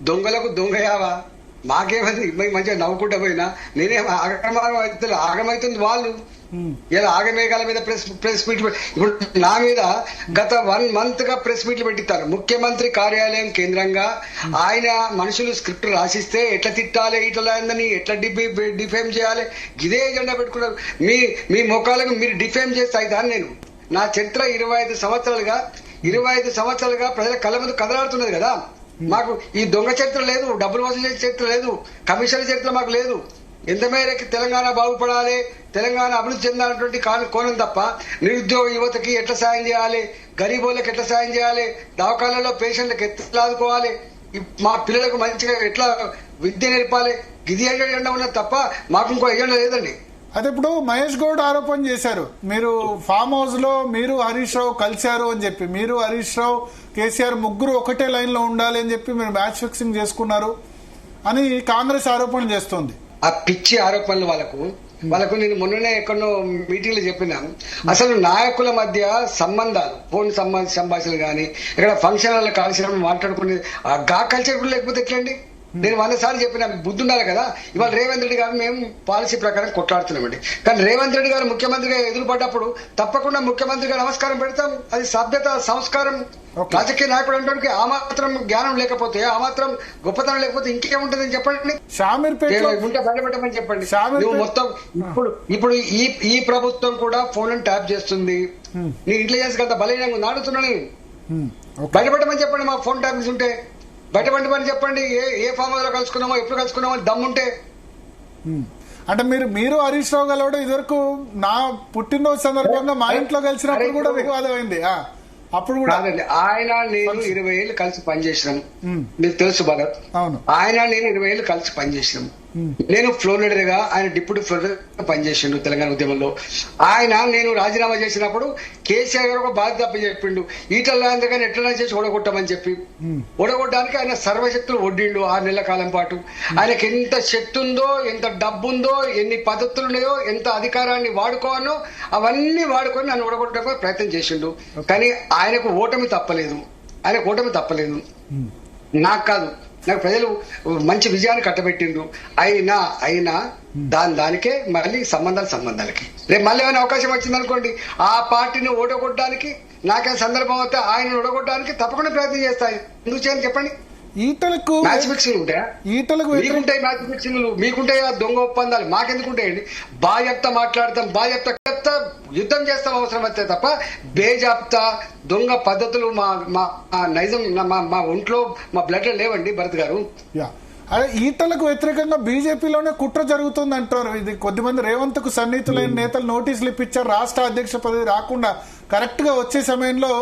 దొంగలకు దొంగయావా మాకేమైంది మంచిగా నవ్వుకుంటా పోయినా నేనేం ఆగమవుతుంది వాళ్ళు ఇలా ఆగమేఘాల మీద ప్రెస్ మీట్ ఇప్పుడు నా మీద గత 1 month గా ప్రెస్ మీట్లు పెట్టిస్తారు. ముఖ్యమంత్రి కార్యాలయం కేంద్రంగా ఆయన మనుషులు స్క్రిప్ట్ రాసిస్తే ఎట్లా తిట్టాలి, ఇట్లా అయిందని ఎట్లా డిఫేమ్ చేయాలి ఇదే ఎజెండా పెట్టుకున్నారు. మీ ముఖాలకు మీరు డిఫేమ్ చేస్తే అయితే నేను నా చరిత్ర 25 సంవత్సరాలుగా ప్రజల కళ్ళ ముందు కదలాడుతున్నది కదా. మాకు ఈ దొంగ చరిత్ర లేదు, డబ్బులు వసూలు చేసే చరిత్ర లేదు, కమిషన్ల చరిత్ర మాకు లేదు. ఎంత మేరకు తెలంగాణ బాగుపడాలి, తెలంగాణ అభివృద్ధి చెందాలన్నటువంటి కోణం తప్ప నిరుద్యోగ యువతకి ఎట్లా సాయం చేయాలి, గరీబోళ్ళకి ఎట్లా సాయం చేయాలి, దవాఖానాల్లో పేషెంట్లకు ఎట్లా ఆదుకోవాలి, మా పిల్లలకు మంచిగా ఎట్లా విద్య నేర్పాలి ఇది ఎజెండా ఉన్నది తప్ప మాకు ఇంకో ఎజెండా లేదండి. అయితే ఇప్పుడు మహేష్ గౌడ్ ఆరోపణ చేశారు, మీరు ఫామ్ హౌస్ లో మీరు హరీష్ రావు కలిశారు అని చెప్పి, మీరు హరీష్ రావు కేసీఆర్ ముగ్గురు ఒకటే లైన్ లో ఉండాలి అని చెప్పి మీరు మ్యాచ్ ఫిక్సింగ్ చేసుకున్నారు అని కాంగ్రెస్ ఆరోపణ చేస్తోంది. ఆ పిచ్చి ఆరోపణలు వాళ్ళకు నేను మొన్ననే ఎక్కడో మీటింగ్ లో చెప్పినాను. అసలు నాయకుల మధ్య సంబంధాలు, ఫోన్ సంభాషణలు గాని ఇక్కడ ఫంక్షన్ హాల్లో కలిసినప్పుడు మాట్లాడుకునే గా కల్చర్ కూడా లేకపోతే ఎట్లండి? నేను 100 సార్లు చెప్పిన బుద్ధి ఉండాలి కదా. ఇవాళ రేవంత్ రెడ్డి గారు మేము పాలసీ ప్రకారం కొట్లాడుతున్నామండి, కానీ రేవంత్ రెడ్డి గారు ముఖ్యమంత్రిగా ఎదురుపడ్డప్పుడు తప్పకుండా ముఖ్యమంత్రిగా నమస్కారం పెడతాం. అది సభ్యత, సంస్కారం. రాజకీయ నాయకుడు అంటే ఆ మాత్రం జ్ఞానం లేకపోతే, ఆ మాత్రం గొప్పతనం లేకపోతే ఇంకేముంటుందని చెప్పండి. ఉంటే బయటపెట్టమని చెప్పండి. నువ్వు మొత్తం ఇప్పుడు ఈ ప్రభుత్వం కూడా ఫోన్ ట్యాప్ చేస్తుంది. నీ ఇంటెలిజెన్స్ కదా బలహీనంగా నాడుతున్నా నేను. బయటపెట్టమని చెప్పండి. మా ఫోన్ ట్యాప్ ఉంటే బయటపడి చెప్పండి. ఏ ఫామ్ హౌస్ లో కలుసుకున్నామో, ఎప్పుడు కలుసుకున్నామో దమ్ముంటే. అంటే మీరు హరీష్ రావు గలవడం ఇదివరకు నా పుట్టినరోజు సందర్భంగా మా ఇంట్లో కలిసినప్పుడు కూడా వివాదం అయింది. అప్పుడు కూడా ఆయన నేను 20 ఏళ్ళు కలిసి పనిచేసినాం, మీకు తెలుసు భగత్. ఆయన నేను 20 ఏళ్ళు కలిసి పనిచేసినాం. నేను ఫ్లోర్ లీడర్ గా, ఆయన డిప్యూటీ ఫ్లోర్ లీడర్ గా పనిచేసిండు తెలంగాణ ఉద్యమంలో. నేను రాజీనామా చేసినప్పుడు కేసీఆర్ గారు ఒక బాధ్యత చెప్పిండు, ఈటల రాజేందర్ ఎట్లా చేసి ఓడగొట్టమని చెప్పి. ఓడగొట్టడానికి ఆయన సర్వశక్తులు ఒడ్డిండు 6 నెలల కాలం పాటు. ఆయనకి ఎంత శక్తి ఉందో, ఎంత డబ్బు ఉందో, ఎన్ని పద్ధతులు ఉన్నాయో, ఎంత అధికారాన్ని వాడుకోవాలో అవన్నీ వాడుకొని నన్ను ఓడగొట్టడానికి ప్రయత్నం చేసిండు. కానీ ఆయనకు ఓటమి తప్పలేదు. నాకు కాదు, నాకు ప్రజలు మంచి విజయాన్ని కట్టబెట్టిండ్రు. అయినా దానికే మళ్ళీ సంబంధాలకి రేపు మళ్ళీ ఏమైనా అవకాశం వచ్చిందనుకోండి, ఆ పార్టీని ఓడగొట్టడానికి, నాకేమైనా సందర్భం వస్తే ఆయన ఓడగొట్టడానికి తప్పకుండా ప్రయత్నం చేస్తాయి. ఎందుకు చేయని చెప్పండి. ఈటలకు మ్యాచ్ ఫిక్సింగ్ ఉంటాయా? మీకుంటాయి మ్యాచ్ ఫిక్సింగ్లు, మీకుంటాయి ఆ దొంగ ఒప్పందాలు, మాకెందుకుంటాయండి? బాధ్యత మాట్లాడతాం, బాధ్యత యుద్ధం చేస్తాం అవసరం వస్తే తప్ప బేజాప్తా దొంగ పద్ధతులు మా నైజం మా ఒంట్లో, మా బ్లడ్ లో లేవండి భరత్ గారు. అదే ఈటలకు వ్యతిరేకంగా బీజేపీలోనే కుట్ర జరుగుతుంది అంటారు. ఇది కొద్దిమంది రేవంత్ కు సన్నిహితులైన నేతలు నోటీసులు ఇప్పించారు, రాష్ట్ర అధ్యక్ష పదవి రాకుండా కరెక్ట్ గా వచ్చే సమయంలో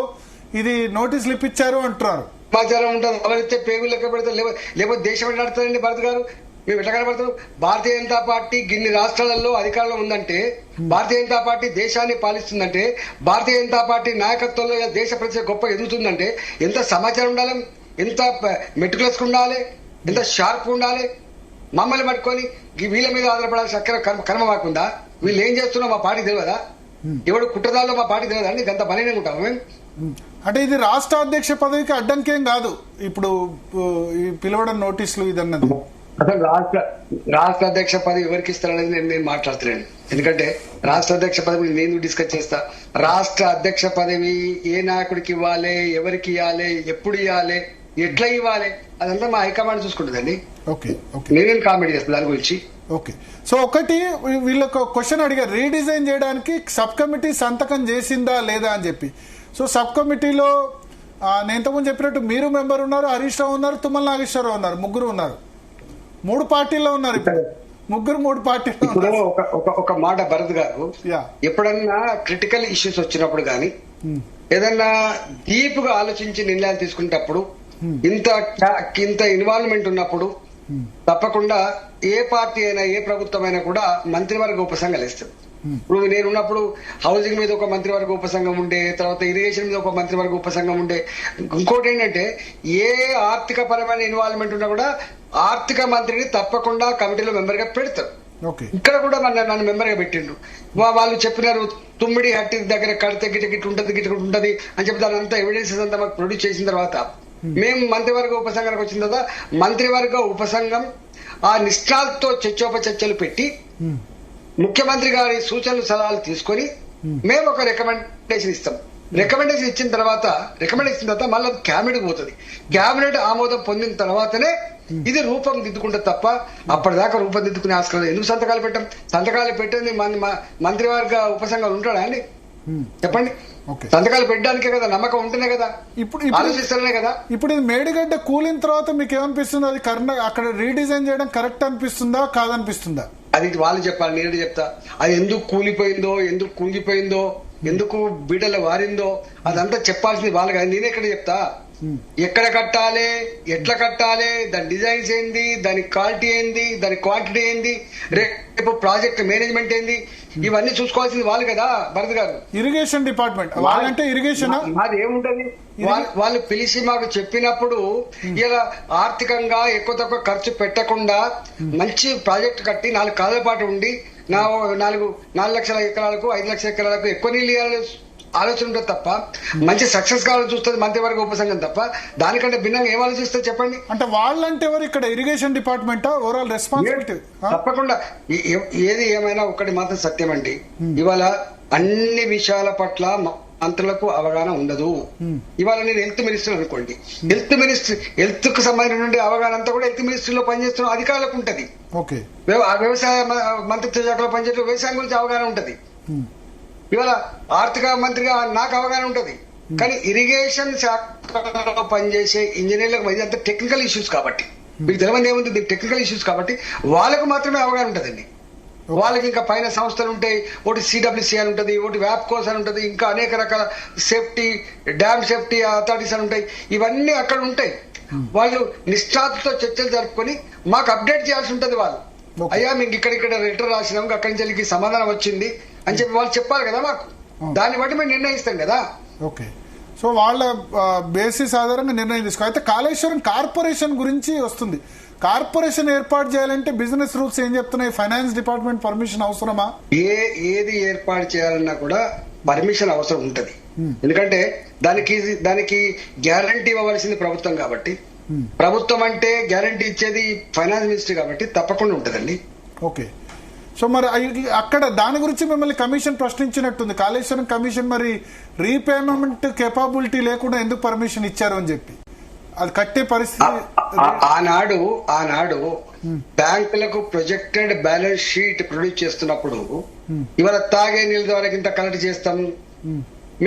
ఇది నోటీసులు ఇప్పించారు అంటున్నారు. సమాచారం ఉంటుంది, ఎవరైతే పేగులు లెక్క పెడతారు, లేకపోతే దేశం నడుతుందండి భరత్ గారు. మేము ఎట్లా కనబడతాం? భారతీయ జనతా పార్టీ గిన్ని రాష్ట్రాలలో అధికారంలో ఉందంటే, భారతీయ జనతా పార్టీ దేశాన్ని పాలిస్తుందంటే, భారతీయ జనతా పార్టీ నాయకత్వంలో దేశ ప్రజల గొప్ప ఎదుగుతుందంటే ఎంత సమాచారం ఉండాలి, ఎంత మెట్టుకులస్ ఉండాలి, ఎంత షార్ప్ ఉండాలి. మమ్మల్ని పట్టుకొని వీళ్ళ మీద ఆధారపడాల్సిన కర్మ మాకుందా? వీళ్ళు ఏం చేస్తున్నా మా పార్టీ తెలియదా? ఎవడు కుట్రదాల్లో మా పార్టీ తెలియదా అండి? గంత బలహీనంగా ఉంటాము మేము. అంటే ఇది రాష్ట్ర అధ్యక్ష పదవికి అడ్డంకేం కాదు ఇప్పుడు పిలవడం నోటీసులు ఇదన్నది. అసలు రాష్ట్ర అధ్యక్ష పదవి ఎవరికి ఇస్తారనేది నేను మాట్లాడలేను. ఎందుకంటే రాష్ట్ర అధ్యక్ష పదవి నేను డిస్కస్ చేస్తా. రాష్ట్ర అధ్యక్ష పదవి ఏ నాయకుడికి ఇవ్వాలి, ఎవరికి ఇవ్వాలి, ఎప్పుడు ఇవ్వాలి, ఎట్లా ఇవ్వాలి, అదంతా మా హైకమాండ్ చూసుకుంటుందండి. నేనేం కామెంట్ చేస్తాను దాని గురించి. ఓకే, సో ఒకటి వీళ్ళొక క్వశ్చన్ అడిగారు, రీడిజైన్ చేయడానికి సబ్ కమిటీ సంతకం చేసిందా లేదా అని చెప్పి. సో సబ్ కమిటీలో నేను ఇంతకుముందు చెప్పినట్టు మీరు మెంబర్ ఉన్నారు, హరీష్ రావు ఉన్నారు, తుమ్మల నాగేశ్వరరావు ఉన్నారు, ముగ్గురు ఉన్నారు. 3 పార్టీల్లో ఉన్నారు ఇప్పుడు ముగ్గురు, 3 పార్టీల్లో. ఒక మాట భరత్ గారు, ఎప్పుడన్నా క్రిటికల్ ఇష్యూస్ వచ్చినప్పుడు గానీ, ఏదన్నా డీప్ గా ఆలోచించి నిర్ణయాలు తీసుకునేటప్పుడు, ఇంత ఇన్వాల్వ్మెంట్ ఉన్నప్పుడు తప్పకుండా ఏ పార్టీ అయినా, ఏ ప్రభుత్వం అయినా కూడా మంత్రివర్గ ఉపసంఘాలు ఇస్తారు. ఇప్పుడు నేనున్నప్పుడు హౌసింగ్ మీద ఒక మంత్రివర్గ ఉపసంఘం ఉండే, తర్వాత ఇరిగేషన్ మీద ఒక మంత్రివర్గ ఉపసంఘం ఉండే. ఇంకోటి ఏంటంటే, ఏ ఆర్థిక పరమైన ఇన్వాల్వ్మెంట్ ఉన్నా కూడా ఆర్థిక మంత్రిని తప్పకుండా కమిటీలో మెంబర్ గా పెడతారు. ఇక్కడ కూడా నన్ను మెంబర్ గా పెట్టిండ్రు. వాళ్ళు చెప్పినారు, తుమ్మిడి హట్టి దగ్గర కడితే గిట ఉంటది అని చెప్పి దాని అంతా ఎవిడెన్సెస్ అంతా మాకు ప్రొడ్యూస్ చేసిన తర్వాత మేము మంత్రివర్గ ఉపసంఘానికి వచ్చిన తర్వాత మంత్రివర్గ ఉపసంఘం ఆ నిష్ణాలతో చర్చోపచర్చలు పెట్టి ముఖ్యమంత్రి గారి సూచనలు సలహాలు తీసుకొని మేము ఒక రికమెండేషన్ ఇస్తాం. రికమెండేషన్ ఇచ్చిన తర్వాత మళ్ళీ క్యాబినెట్ పోతుంది. క్యాబినెట్ ఆమోదం పొందిన తర్వాతనే ఇది రూపం దిద్దుకుంటే తప్ప అప్పటిదాకా రూపం దిద్దుకునే ఆస్కారం లేదు. ఎందుకు సంతకాలు పెట్టాం? సంతకాలు పెట్టింది మంత్రివర్గ ఉపసంఘం ఉంటాడా అండి? చెప్పండి. సంతకాలు పెట్టడానికే కదా, నమ్మకం ఉంటేనే కదా, ఇప్పుడు ఆలోచిస్తేనే కదా. ఇప్పుడు ఇది మేడిగడ్డ కూలిన తర్వాత మీకు ఏమనిపిస్తుంది? అది అక్కడ రీడిజైన్ చేయడం కరెక్ట్ అనిపిస్తుందా కాదనిపిస్తుందా? అది వాళ్ళు చెప్పాలి, నేను చెప్తా. అది ఎందుకు కూలిపోయిందో, ఎందుకు కుంగిపోయిందో, ఎందుకు బీడలు వారిందో అదంతా చెప్పాల్సింది వాళ్ళు కదా. నేనే ఎక్కడ చెప్తా? ఎక్కడ కట్టాలి, ఎట్లా కట్టాలి, దాని డిజైన్స్ ఏంది, దాని క్వాలిటీ ఏంది, దాని క్వాంటిటీ ఏంది, రేపు ప్రాజెక్ట్ మేనేజ్మెంట్ ఏంది, ఇవన్నీ చూసుకోవాల్సింది వాళ్ళు కదా. భరత్ గారు, ఇరిగేషన్ డిపార్ట్మెంట్ వాళ్ళంటే ఇరిగేషన్ అది ఏముంటది? వాళ్ళు పిలిచి మాకు చెప్పినప్పుడు ఇలా ఆర్థికంగా ఎక్కువ తక్కువ ఖర్చు పెట్టకుండా మంచి ప్రాజెక్ట్ కట్టి 4 కాలాల పాటు ఉండి 4 లక్షల ఎకరాలకు 5 లక్షల ఎకరాలకు ఎక్కువ నీళ్ళు ఇవ్వాలి ఆలోచన ఉంటుంది తప్ప, మంచి సక్సెస్ కావాలని చూస్తుంది మంత్రివర్గ ఉపసంఘం తప్ప. దానికంటే భిన్నంగా ఏం ఆలోచిస్తే చెప్పండి? అంటే వాళ్ళంటే ఎవరు ఇక్కడ? ఇరిగేషన్ డిపార్ట్మెంట్ ఓవరాల్ రెస్పాన్సిబిలిటీ తప్పకుండా. ఏది ఏమైనా ఒకటి మాత్రం సత్యం అండి, ఇవాళ అన్ని విషయాల పట్ల మంత్రులకు అవగాహన ఉండదు. ఇవాళ నేను హెల్త్ మినిస్టర్ అనుకోండి, హెల్త్ కు సంబంధించిన అవగాహన అంతా కూడా హెల్త్ మినిస్ట్రీలో పనిచేస్తున్న అధికారులకు ఉంటది. వ్యవసాయ మంత్రిత్వ శాఖలో పనిచేసే వ్యవసాయం గురించి అవగాహన ఉంటది. ఇవాళ ఆర్థిక మంత్రిగా నాకు అవగాహన ఉంటది. కానీ ఇరిగేషన్ శాఖలో పనిచేసే ఇంజనీర్లకు ఇదంతా టెక్నికల్ ఇష్యూస్ కాబట్టి, మీకు తెలియదు ఏముంది, దీనికి టెక్నికల్ ఇష్యూస్ కాబట్టి వాళ్ళకు మాత్రమే అవగాహన ఉంటదండి. వాళ్ళకి ఇంకా పైన సంస్థలు ఉంటాయి, ఒకటి సిడబ్ల్యూసీ అని ఉంటుంది, ఒకటి వ్యాప్కోస్ అని ఉంటుంది, ఇంకా అనేక రకాల సేఫ్టీ, డ్యామ్ సేఫ్టీ అథారిటీస్ అని ఉంటాయి. ఇవన్నీ అక్కడ ఉంటాయి. వాళ్ళు నిష్ఠాతులతో చర్చలు జరుపుకొని మాకు అప్డేట్ చేయాల్సి ఉంటుంది. వాళ్ళు అయ్యా మీకు ఇక్కడ లెటర్ రాసినాం, అక్కడి నుంచి సమాధానం వచ్చింది అని చెప్పి వాళ్ళు చెప్పాలి కదా మాకు. దాన్ని బట్టి మేము నిర్ణయిస్తాం కదా. ఓకే, సో వాళ్ళ బేసిస్ ఆధారంగా నిర్ణయం తీసుకో. అయితే కాళేశ్వరం కార్పొరేషన్ గురించి వస్తుంది. కార్పొరేషన్ ఏర్పాటు చేయాలంటే బిజినెస్ రూల్స్ ఏం చెప్తున్నాయి? ఫైనాన్స్ డిపార్ట్మెంట్ పర్మిషన్ అవసరమా? ఏది ఏర్పాటు చేయాలన్నా కూడా పర్మిషన్ అవసరం ఉంటది. ఎందుకంటే దానికి గ్యారంటీ ఇవ్వవలసింది ప్రభుత్వం కాబట్టి, ప్రభుత్వం అంటే గ్యారంటీ ఇచ్చేది ఫైనాన్స్ మినిస్టర్ కాబట్టి తప్పకుండా ఉంటదండి. ఓకే, సో మరి అక్కడ దాని గురించి మిమ్మల్ని కమిషన్ ప్రశ్నించినట్టుంది. కాళేశ్వరం కమిషన్ మరి రీపేమెంట్ కెపాబిలిటీ లేకుండా ఎందుకు పర్మిషన్ ఇచ్చారు అని చెప్పి, అది కట్టే పరిస్థితి. ఆనాడు బ్యాంకులకు ప్రొజెక్టెడ్ బ్యాలెన్స్ షీట్ ప్రొడ్యూస్ చేస్తున్నప్పుడు ఇవాళ తాగే నీళ్ళ ద్వారా ఇంత కలెక్ట్ చేస్తాము,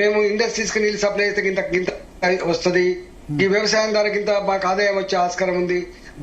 మేము ఇండస్ట్రీస్ కి నీళ్ళు సప్లై చేస్తే ఇంత వస్తుంది, ఈ వ్యవసాయం ద్వారా ఇంత మాకు ఆదాయం వచ్చే ఆస్కారం ఉంది,